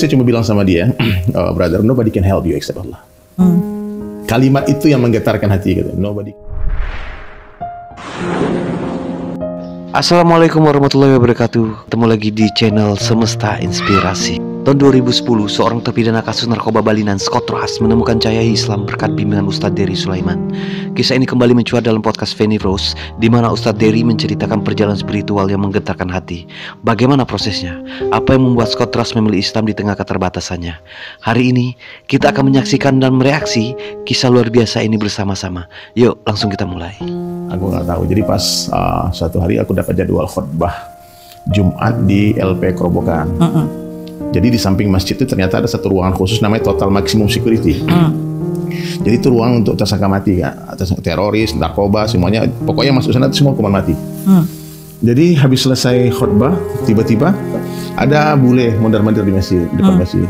saya cuma bilang sama dia, oh, brother, nobody can help you except Allah. Kalimat itu yang menggetarkan hati gitu. Nobody. Assalamualaikum warahmatullahi wabarakatuh. Ketemu lagi di channel Semesta Inspirasi. Tahun 2010, seorang terpidana kasus narkoba Balinan, Scott Rush, menemukan cahaya Islam berkat bimbingan Ustadz Dery Sulaiman. Kisah ini kembali mencuat dalam podcast Fanny Rose, di mana Ustadz Dery menceritakan perjalanan spiritual yang menggetarkan hati. Bagaimana prosesnya? Apa yang membuat Scott Rush memilih Islam di tengah keterbatasannya? Hari ini, kita akan menyaksikan dan mereaksi kisah luar biasa ini bersama-sama. Yuk, langsung kita mulai. Aku nggak tahu. Jadi pas suatu hari aku dapat jadwal khutbah Jumat di LP Kerobokan. Jadi di samping masjid itu ternyata ada satu ruangan khusus namanya Total Maximum Security. Jadi itu ruang untuk tersangka mati, Kak. Teroris, narkoba, semuanya. Pokoknya masuk sana itu semua hukuman mati. Jadi habis selesai khutbah, tiba-tiba ada bule mondar-mandir di masjid, depan masjid.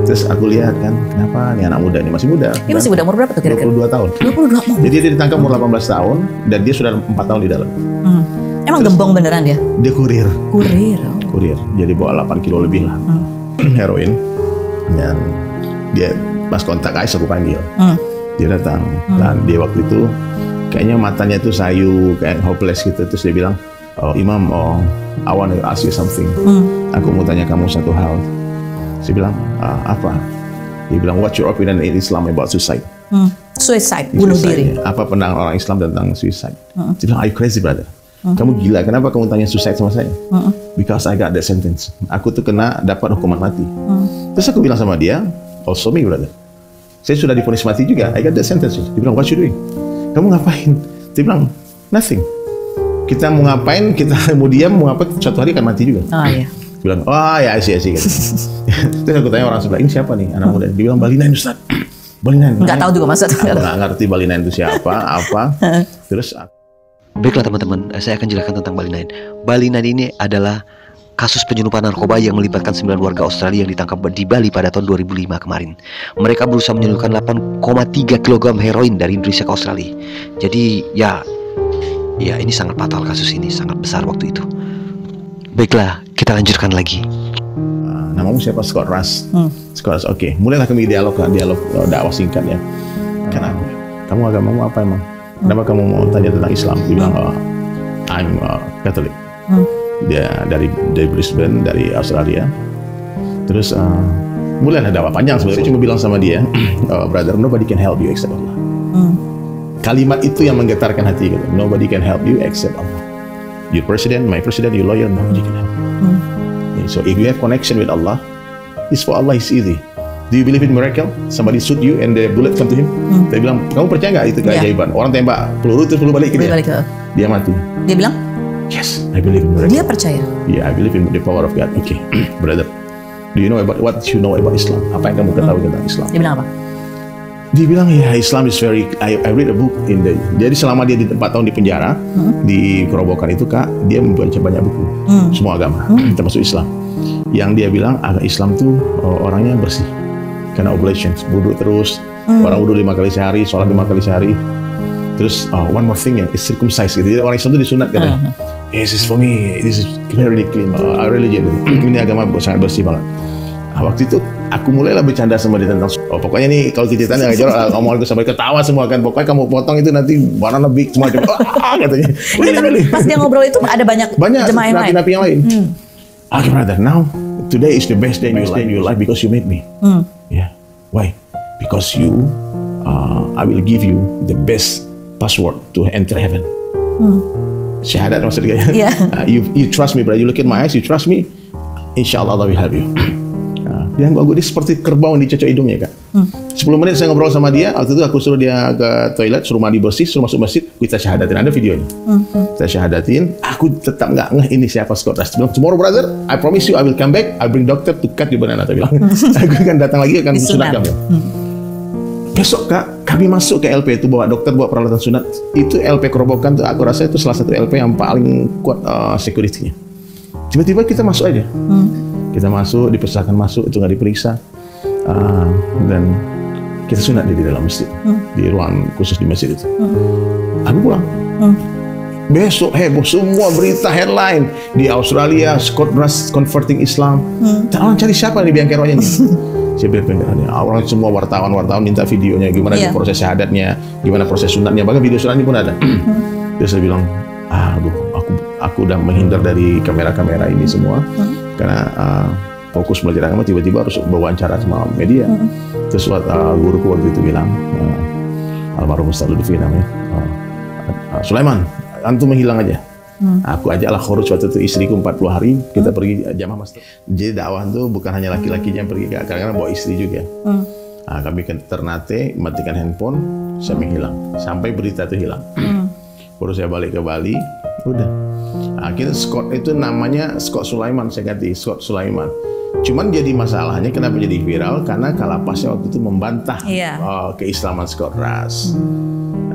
Terus aku lihat kan, kenapa nih anak muda ini masih muda? Dia masih muda, umur berapa tuh kira-kira? 22 tahun. 22. Jadi dia ditangkap umur 18 tahun dan dia sudah 4 tahun di dalam. Emang terus, gembong beneran dia? Dia kurir. Kurir. Jadi bawa 8 kilo lebih lah. Heroin. Dan dia pas kontak Ais aku panggil. Dia datang. Dan dia waktu itu kayaknya matanya itu sayu, kayak hopeless gitu. Terus dia bilang, oh, Imam, I want to ask you something. Aku mau tanya kamu satu hal. Saya bilang, apa? Dia bilang, what's your opinion in Islam about suicide? Suicide, bunuh diri. Apa pandangan orang Islam tentang suicide? Dia bilang, are you crazy, brother? Kamu gila, kenapa kamu tanya suicide sama saya? Because I got that sentence. Aku tuh dapat hukuman mati. Terus aku bilang sama dia, also me, brother. Saya sudah divonis mati juga, I got that sentence. Dia bilang, what you doing? Kamu ngapain? Dia bilang, nothing. Kita mau ngapain, kita mau diam, mau ngapain, suatu hari akan mati juga. Oh iya. Dia bilang, oh ya sih gitu. Terus aku tanya orang sebelah, ini siapa nih anak muda? Dia bilang, Balinan, Ustaz. Balinan. Nggak tahu juga maksudnya. Aku nggak ngerti Balinan itu siapa, apa. Terus Baiklah teman-teman, saya akan jelaskan tentang Balinan. Balinan ini adalah kasus penyelundupan narkoba yang melibatkan 9 warga Australia yang ditangkap di Bali pada tahun 2005 kemarin. Mereka berusaha menyelundupkan 8,3 kg heroin dari Indonesia ke Australia. Jadi ya ini sangat fatal, kasus ini sangat besar waktu itu. Baiklah, kita lanjutkan lagi. Namamu siapa? Scott Rush. Scott Rush, oke. Mulailah kami dialog dakwah singkat ya. Kenapa? Kamu agamamu apa emang? Kenapa kamu mau tanya tentang Islam? Dia bilang, I'm Catholic. Dia dari Brisbane, dari Australia. Terus mulailah dakwah panjang sebenarnya. Saya cuma bilang sama dia, brother, nobody can help you except Allah. Kalimat itu yang menggetarkan hati gitu. Nobody can help you except Allah. Your president, my president, your lawyer, nobody can help. So if you have connection with Allah, it's for Allah is easy. Do you believe in miracle? Somebody shoot you and the bullet come to him? Dia bilang, kamu percaya nggak itu keajaiban? Orang tembak peluru terus peluru balik gitu. Dia mati. Dia bilang, yes, I believe in miracle. dia percaya. Yeah, I believe in the power of God. Okay, brother, do you know about what you know about Islam? Apa yang kamu ketahui tentang Islam? Dia bilang apa? Dia bilang, ya Islam is very. I read a book in the. Jadi selama dia 4 tahun di penjara di Kerobokan itu, Kak, dia membaca banyak buku, semua agama, termasuk Islam. Yang dia bilang agama Islam tuh orangnya bersih. Karena oblations, wudhu terus, orang wudhu 5 kali sehari, sholat 5 kali sehari. Terus one more thing ya, is circumcised gitu. Jadi orang Islam itu disunat katanya. This is for me, this is very clean, religion. Ini agama sangat bersih banget. Waktu itu aku mulailah bercanda sama dia tentang, pokoknya nih kalau kita tanya ngajar, ngomong sampai ketawa semua kan. Pokoknya kamu potong itu nanti banana big semua katanya. Pas dia ngobrol itu ada banyak jemaah yang lain. Napi yang lain. Okay brother, now today is the best day in your life because you made me. Yeah. Why? Because you, I will give you the best password to enter heaven. Syahadat maksudnya. Yeah. You trust me, brother. You look at my eyes. You trust me. Insya Allah will help you. Dia dia seperti kerbau yang dicocok hidungnya, Kak. 10 menit saya ngobrol sama dia. Waktu itu aku suruh dia ke toilet, suruh mandi bersih, suruh masuk masjid. Kita syahadatin, ada videonya. Saya syahadatin. Aku tetap nggak ngeh ini siapa Scott Rush. Bilang, tomorrow brother, I promise you I will come back. I bring doctor to cut your banana. Dia bilang, aku akan datang lagi akan sunat kamu. Besok Kak, kami masuk ke LP itu bawa dokter, bawa peralatan sunat. Itu LP Kerobokan tuh aku rasa itu salah satu LP yang paling kuat security-nya. Tiba-tiba kita masuk aja. Kita masuk, dipersilakan masuk, itu nggak diperiksa. Dan kita sunat di dalam masjid, di ruang khusus di masjid itu. Aku pulang. Besok heboh semua berita headline di Australia, Scott Rush converting Islam. Orang cari siapa nih biang keroknya nih? Saya bilang orang semua wartawan minta videonya gimana proses syahadatnya, gimana proses sunatnya, bahkan video sunatnya pun ada. Terus saya bilang, aduh, aku udah menghindar dari kamera-kamera ini semua karena fokus belajar agama, tiba-tiba harus berwawancara sama media. Terus guruku waktu itu bilang, almarhum Ustaz Lutfi namanya, Sulaiman, antum menghilang aja. Aku ajaklah khuruj waktu itu istriku 40 hari kita pergi jamaah masjid. Jadi dakwah itu bukan hanya laki-lakinya yang pergi, kadang-kadang bawa istri juga. Kami ke Ternate, matikan handphone, saya menghilang sampai berita itu hilang. Baru saya balik ke Bali, udah. Akhirnya Scott itu namanya Scott Sulaiman, saya ganti Scott Sulaiman. Cuman jadi masalahnya kenapa jadi viral karena Kalapasnya waktu itu membantah keislaman Scott Rush.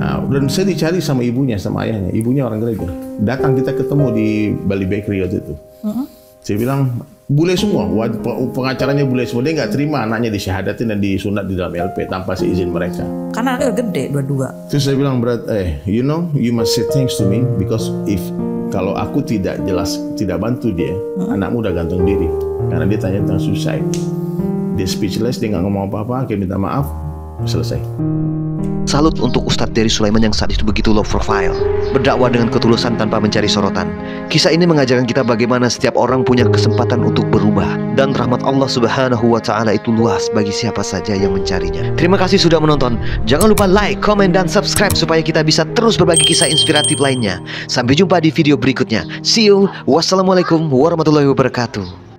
Dan saya dicari sama ibunya, sama ayahnya. Ibunya orang gereja. Datang kita ketemu di Bali Bakery waktu itu. Saya bilang, bule semua. Pengacaranya bule semua. Dia nggak terima anaknya disyahadatin dan disunat di dalam LP tanpa seizin mereka. Karena anaknya gede, dua-dua. Terus saya bilang, you know, you must say thanks to me because kalau aku tidak bantu dia, anakmu udah gantung diri. Karena dia tanya tentang suicide. Dia speechless, dia nggak ngomong apa-apa, akhirnya minta maaf, selesai. Salut untuk Ustadz Dery Sulaiman yang saat itu begitu low profile, berdakwah dengan ketulusan tanpa mencari sorotan. Kisah ini mengajarkan kita bagaimana setiap orang punya kesempatan untuk berubah, dan rahmat Allah Subhanahu wa Ta'ala itu luas bagi siapa saja yang mencarinya. Terima kasih sudah menonton. Jangan lupa like, komen, dan subscribe supaya kita bisa terus berbagi kisah inspiratif lainnya. Sampai jumpa di video berikutnya. See you. Wassalamualaikum warahmatullahi wabarakatuh.